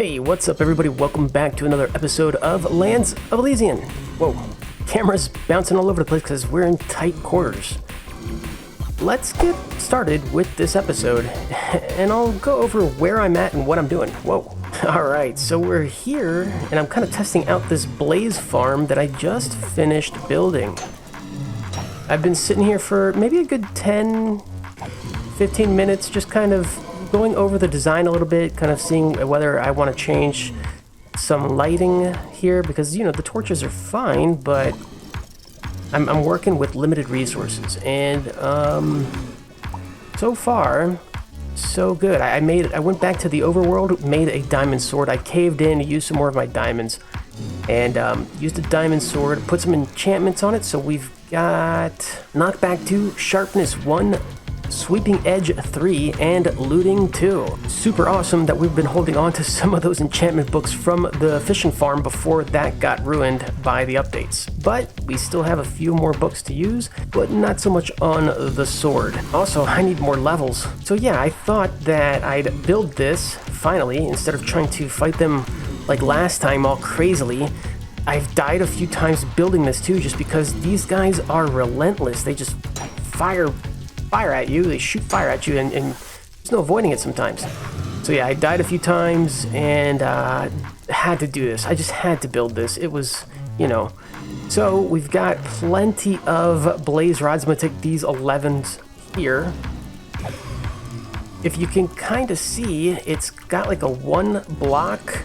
Hey, what's up everybody? Welcome back to another episode of Lands of Elysian. Whoa, camera's bouncing all over the place because we're in tight quarters. Let's get started with this episode, and I'll go over where I'm at and what I'm doing. Whoa. Alright, so we're here, and I'm kind of testing out this blaze farm that I just finished building. I've been sitting here for maybe a good 10, 15 minutes, just kind of going over the design a little bit, kind of seeing whether I want to change some lighting here, because, you know, the torches are fine, but I'm working with limited resources, and so far, so good. I went back to the overworld, made a diamond sword. I caved in, used some more of my diamonds, and used a diamond sword, put some enchantments on it, so we've got knockback 2, sharpness 1, sweeping edge 3, and looting 2. Super awesome that we've been holding on to some of those enchantment books from the fishing farm before that got ruined by the updates. But we still have a few more books to use, but not so much on the sword. Also, I need more levels. So yeah, I thought that I'd build this, finally, instead of trying to fight them like last time all crazily. I've died a few times building this too, just because these guys are relentless. They just fire at you, they shoot fire at you, and there's no avoiding it sometimes. So yeah, I died a few times and had to do this. I just had to build this. It was, you know. So we've got plenty of blaze rods. I'm gonna take these 11s here. If you can kind of see, it's got like a 1 block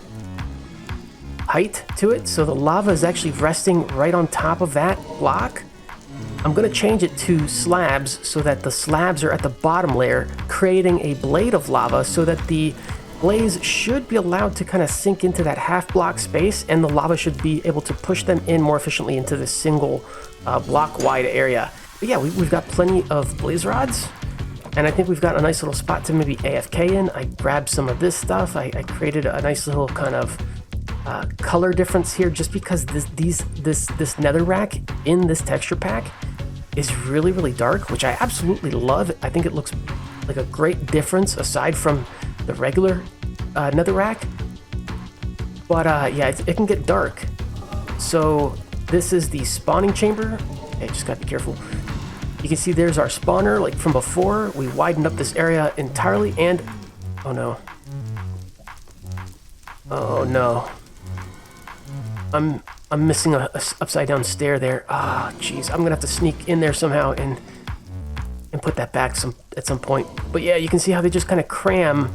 height to it, so the lava is actually resting right on top of that block. I'm going to change it to slabs so that the slabs are at the bottom layer, creating a blade of lava so that the blaze should be allowed to kind of sink into that half block space, and the lava should be able to push them in more efficiently into this single block wide area. But yeah, we've got plenty of blaze rods, and I think we've got a nice little spot to maybe AFK in. I grabbed some of this stuff. I created a nice little kind of color difference here, just because this netherrack in this texture pack is really dark, which I absolutely love. I think it looks like a great difference aside from the regular netherrack. But yeah, it can get dark. So this is the spawning chamber. Okay, just gotta be careful. You can see there's our spawner like from before. We widened up this area entirely, and oh no. Oh no. I'm missing a upside down stair there. Ah, jeez. I'm gonna have to sneak in there somehow and put that back at some point. But yeah, you can see how they just kind of cram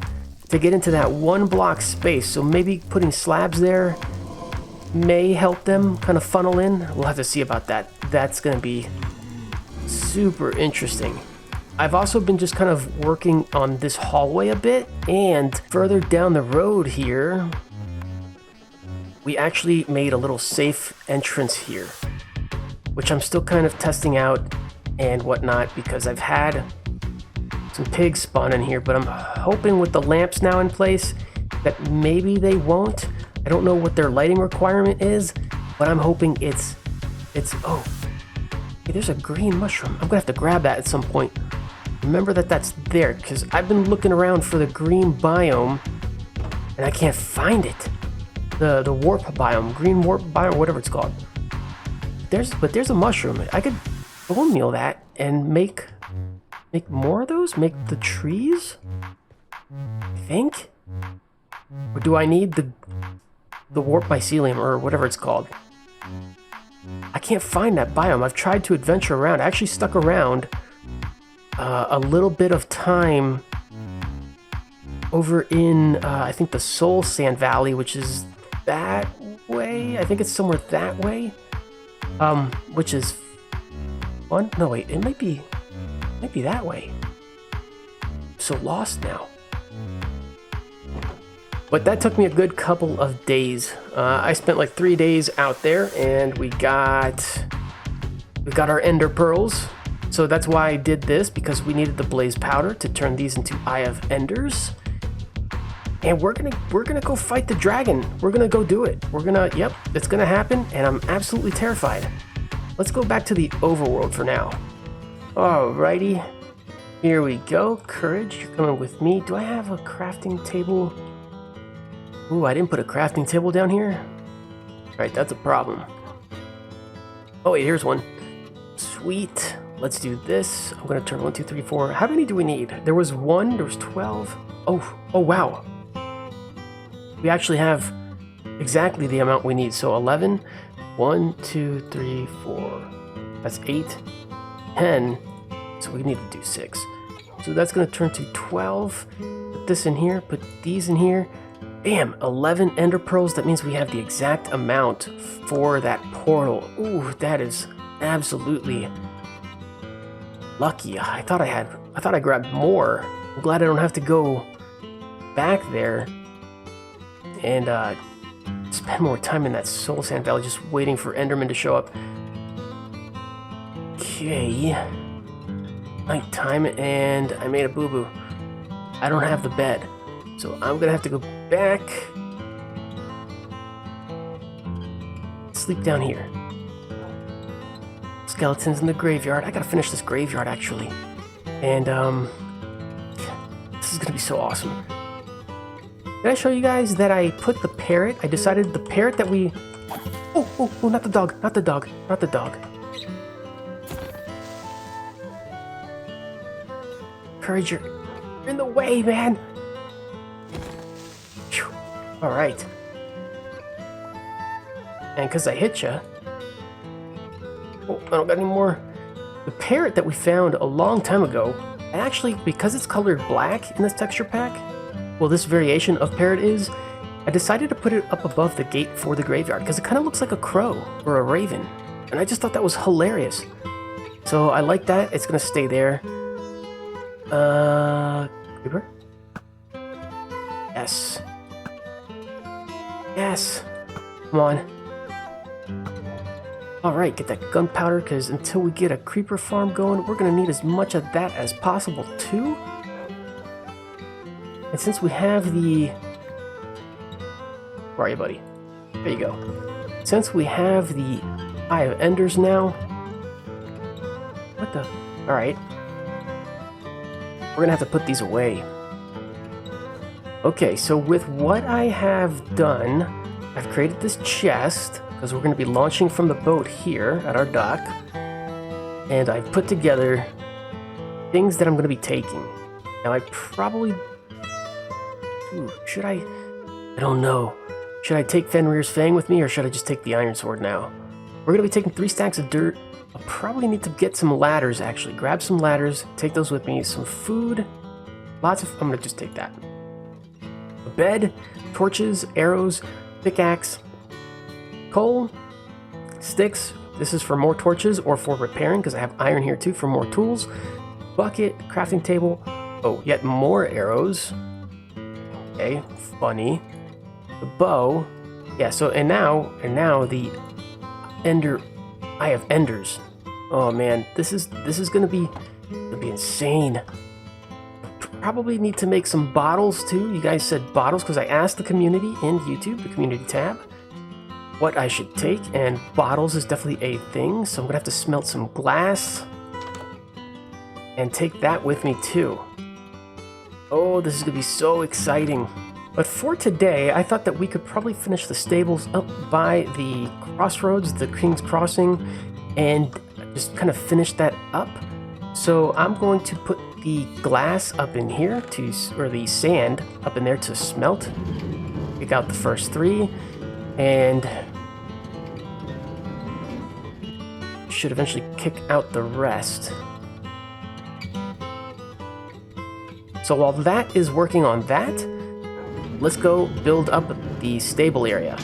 to get into that 1 block space. So maybe putting slabs there may help them kind of funnel in. We'll have to see about that. That's gonna be super interesting. I've also been just kind of working on this hallway a bit, and further down the road here, we actually made a little safe entrance here, which I'm still kind of testing out and whatnot, because I've had some pigs spawn in here, but I'm hoping with the lamps now in place that maybe they won't. I don't know what their lighting requirement is, but I'm hoping it's oh, hey, there's a green mushroom. I'm gonna have to grab that at some point. Remember that's there, because I've been looking around for the green biome and I can't find it. The warp biome, green warp biome, whatever it's called. But there's a mushroom. I could bone meal that and make more of those. Make the trees, I think. Or do I need the warp mycelium or whatever it's called? I can't find that biome. I've tried to adventure around. I actually stuck around a little bit of time over in I think the Soul Sand Valley, which is that way. I think it's somewhere that way. Which is fun. No, wait, it might be that way. I'm so lost now. But that took me a good couple of days. I spent like 3 days out there, and we got our ender pearls. So that's why I did this, because we needed the blaze powder to turn these into Eye of Enders. And we're gonna go fight the dragon. We're gonna go do it. Yep, it's gonna happen, and I'm absolutely terrified. Let's go back to the overworld for now. Alrighty, here we go. Courage, you're coming with me. Do I have a crafting table? Ooh, I didn't put a crafting table down here. Alright, that's a problem. Oh wait, here's one. Sweet. Let's do this. I'm gonna turn 1, 2, 3, 4. How many do we need? There was 1, there was 12. Oh wow. We actually have exactly the amount we need. So 11. 1, 2, 3, 4. That's 8. 10. So we need to do 6. So that's gonna turn to 12. Put this in here, put these in here. Bam, 11 ender pearls. That means we have the exact amount for that portal. Ooh, that is absolutely lucky. I thought I grabbed more. I'm glad I don't have to go back there and spend more time in that Soul Sand Valley just waiting for Enderman to show up. Okay. Nighttime, and I made a boo-boo. I don't have the bed. So I'm gonna have to go back, sleep down here. Skeletons in the graveyard. I gotta finish this graveyard actually. And this is gonna be so awesome. Did I show you guys that I put the parrot? I decided the parrot that we... Oh, not the dog, not the dog, not the dog. Courage, you're in the way, man. All right. And because I hit ya. Oh, I don't got any more. The parrot that we found a long time ago, and actually, because it's colored black in this texture pack, well, this variation of parrot is, I decided to put it up above the gate for the graveyard because it kind of looks like a crow or a raven. And I just thought that was hilarious. So I like that. It's going to stay there. Creeper? Yes. Yes. Come on. Alright, get that gunpowder, because until we get a creeper farm going, we're going to need as much of that as possible, too. And since we have the... Where are you, buddy? There you go. Since we have the Eye of Enders now... What the... Alright. We're going to have to put these away. Okay, so with what I have done, I've created this chest, because we're going to be launching from the boat here at our dock. And I've put together things that I'm going to be taking. Now I probably... Ooh, should I... I don't know. Should I take Fenrir's Fang with me, or should I just take the Iron Sword now? We're going to be taking 3 stacks of dirt. I'll probably need to get some ladders, actually. Grab some ladders, take those with me. Some food. Lots of... I'm going to just take that. A bed, torches, arrows, pickaxe, coal, sticks. This is for more torches or for repairing, because I have iron here too for more tools. Bucket, crafting table. Oh, yet more arrows. Okay, funny. The bow. Yeah, so and now the Eye of Enders. Oh man, this is gonna be insane. Probably need to make some bottles too. You guys said bottles because I asked the community in YouTube, the community tab, what I should take, and bottles is definitely a thing. So I'm gonna have to smelt some glass and take that with me too. Oh, this is gonna be so exciting. But for today, I thought that we could probably finish the stables up by the crossroads, the King's Crossing, and just kind of finish that up. So I'm going to put the glass up in here or the sand up in there to smelt. Pick out the first 3, and should eventually kick out the rest. So while that is working on that, let's go build up the stable area.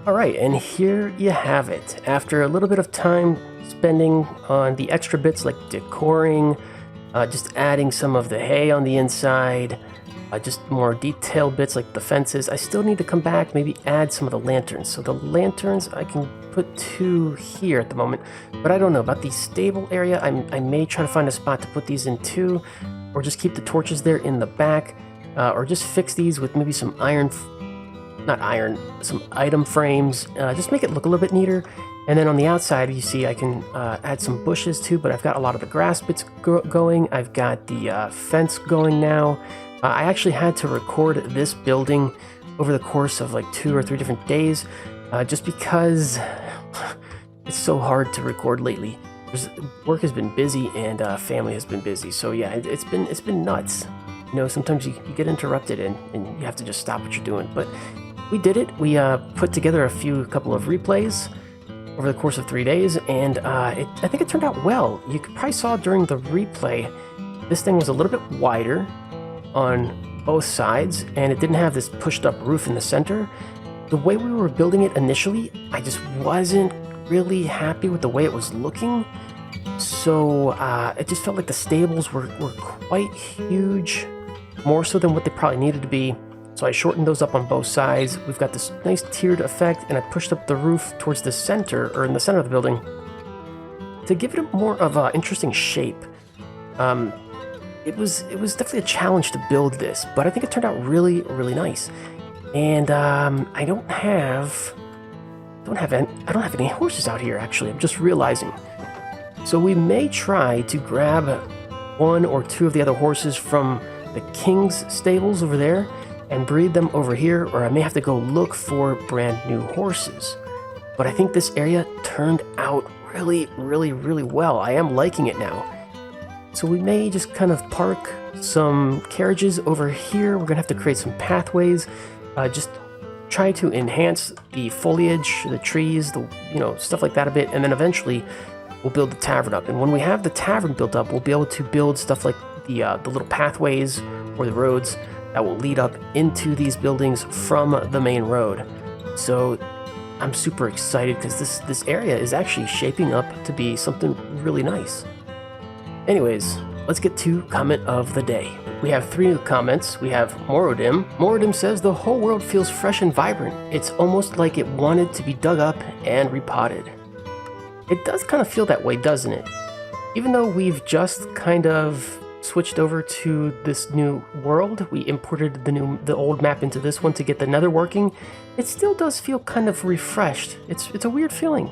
All right, and here you have it. After a little bit of time spending on the extra bits like decoring, just adding some of the hay on the inside, just more detailed bits like the fences. I still need to come back, maybe add some of the lanterns. So the lanterns, I can put 2 here at the moment, but I don't know about the stable area. I may try to find a spot to put these in too, or just keep the torches there in the back, or just fix these with maybe some some item frames, just make it look a little bit neater. And then on the outside, you see I can add some bushes too, but I've got a lot of the grass bits going. I've got the fence going now. I actually had to record this building over the course of like 2 or 3 different days, just because it's so hard to record lately. Work has been busy and family has been busy. So yeah, it's been nuts. You know, sometimes you get interrupted and you have to just stop what you're doing. But we did it. We put together a couple of replays over the course of 3 days, and I think it turned out well. You probably saw during the replay, this thing was a little bit wider on both sides, and it didn't have this pushed up roof in the center. The way we were building it initially, I just wasn't really happy with the way it was looking. So it just felt like the stables were quite huge, more so than what they probably needed to be. So I shortened those up on both sides. We've got this nice tiered effect, and I pushed up the roof towards the center, or in the center of the building, to give it a more of an interesting shape. It was definitely a challenge to build this, but I think it turned out really, really nice. And I don't have any horses out here, actually. I'm just realizing. So we may try to grab 1 or 2 of the other horses from the king's stables over there and breed them over here, or I may have to go look for brand new horses. But I think this area turned out really, really, really well. I am liking it now. So we may just kind of park some carriages over here. We're gonna have to create some pathways, just try to enhance the foliage, the trees, stuff like that a bit, and then eventually we'll build the tavern up. And when we have the tavern built up, we'll be able to build stuff like the little pathways or the roads that will lead up into these buildings from the main road. So I'm super excited because this area is actually shaping up to be something really nice. Anyways, let's get to comment of the day. We have 3 new comments. We have Morodim. Morodim says, the whole world feels fresh and vibrant. It's almost like it wanted to be dug up and repotted. It does kind of feel that way, doesn't it? Even though we've just kind of switched over to this new world, we imported the old map into this one to get the nether working, it still does feel kind of refreshed. It's a weird feeling.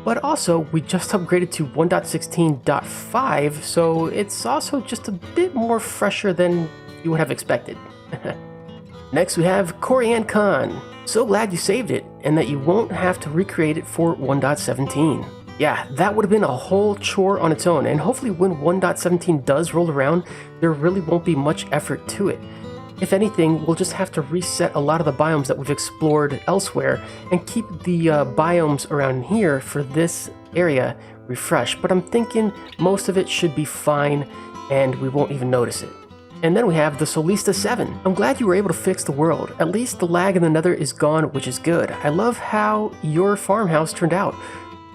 But also, we just upgraded to 1.16.5, so it's also just a bit more fresher than you would have expected. Next, we have Corian Khan. So glad you saved it, and that you won't have to recreate it for 1.17. Yeah, that would have been a whole chore on its own, and hopefully when 1.17 does roll around, there really won't be much effort to it. If anything, we'll just have to reset a lot of the biomes that we've explored elsewhere and keep the biomes around here for this area refreshed. But I'm thinking most of it should be fine and we won't even notice it. And then we have the Solista 7. I'm glad you were able to fix the world. At least the lag in the nether is gone, which is good. I love how your farmhouse turned out.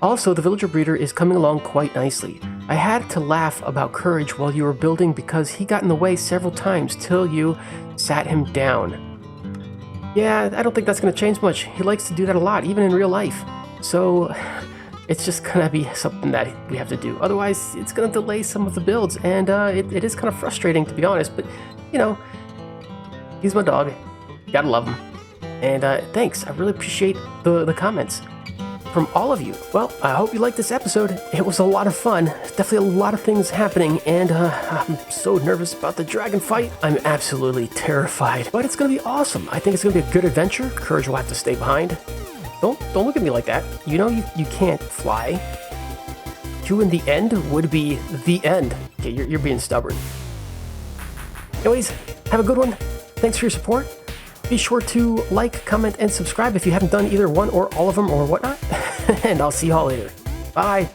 Also, the villager breeder is coming along quite nicely. I had to laugh about Courage while you were building because he got in the way several times till you sat him down. Yeah, I don't think that's going to change much. He likes to do that a lot, even in real life. So it's just going to be something that we have to do. Otherwise, it's going to delay some of the builds, and it is kind of frustrating, to be honest. But, he's my dog. Gotta love him. And thanks. I really appreciate the comments from all of you. Well, I hope you liked this episode. It was a lot of fun. Definitely a lot of things happening, and I'm so nervous about the dragon fight. I'm absolutely terrified, but it's gonna be awesome. I think it's gonna be a good adventure. Courage will have to stay behind. Don't look at me like that. You know you can't fly. 2 in the end would be the end. Okay, you're being stubborn. Anyways, have a good one. Thanks for your support. Be sure to like, comment, and subscribe if you haven't done either one or all of them or whatnot. And I'll see y'all later. Bye.